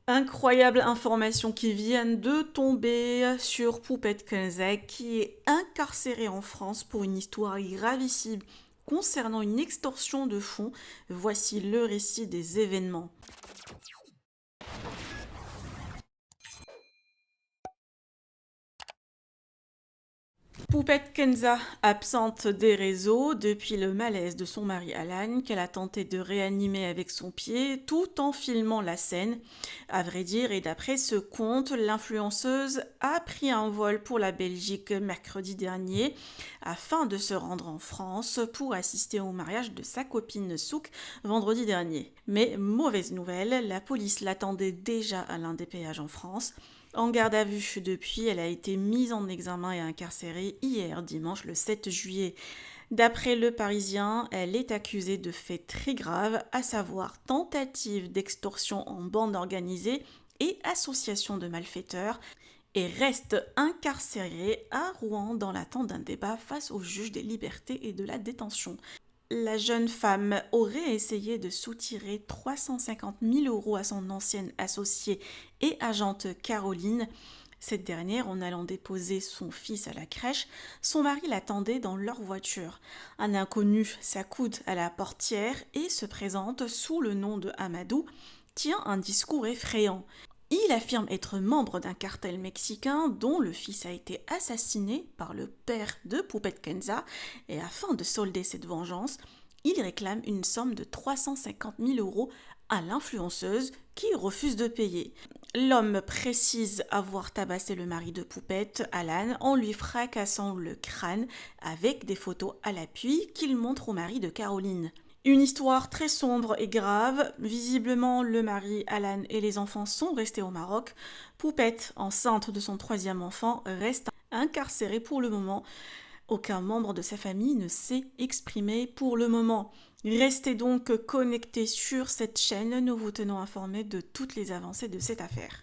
Incroyable information qui vient de tomber sur Poupette Kenza qui est incarcérée en France pour une histoire gravissime concernant une extorsion de fonds. Voici le récit des événements. Poupette Kenza, absente des réseaux depuis le malaise de son mari Alan, qu'elle a tenté de réanimer avec son pied, tout en filmant la scène. À vrai dire, et d'après ce conte, l'influenceuse a pris un vol pour la Belgique mercredi dernier afin de se rendre en France pour assister au mariage de sa copine Souk vendredi dernier. Mais mauvaise nouvelle, la police l'attendait déjà à l'un des péages en France. En garde à vue depuis, elle a été mise en examen et incarcérée hier, dimanche le 7 juillet. D'après Le Parisien, elle est accusée de faits très graves, à savoir tentative d'extorsion en bande organisée et association de malfaiteurs, et reste incarcérée à Rouen dans l'attente d'un débat face au juge des libertés et de la détention. La jeune femme aurait essayé de soutirer 350 000 euros à son ancienne associée et agente Caroline. Cette dernière, en allant déposer son fils à la crèche, son mari l'attendait dans leur voiture. Un inconnu s'accoude à la portière et se présente sous le nom de Amadou, tient un discours effrayant. Il affirme être membre d'un cartel mexicain dont le fils a été assassiné par le père de Poupette Kenza, et afin de solder cette vengeance, il réclame une somme de 350 000 euros à l'influenceuse qui refuse de payer. L'homme précise avoir tabassé le mari de Poupette, Alan, en lui fracassant le crâne avec des photos à l'appui qu'il montre au mari de Caroline. Une histoire très sombre et grave. Visiblement, le mari, Alan et les enfants sont restés au Maroc. Poupette, enceinte de son troisième enfant, reste incarcérée pour le moment. Aucun membre de sa famille ne s'est exprimé pour le moment. Restez donc connectés sur cette chaîne, nous vous tenons informés de toutes les avancées de cette affaire.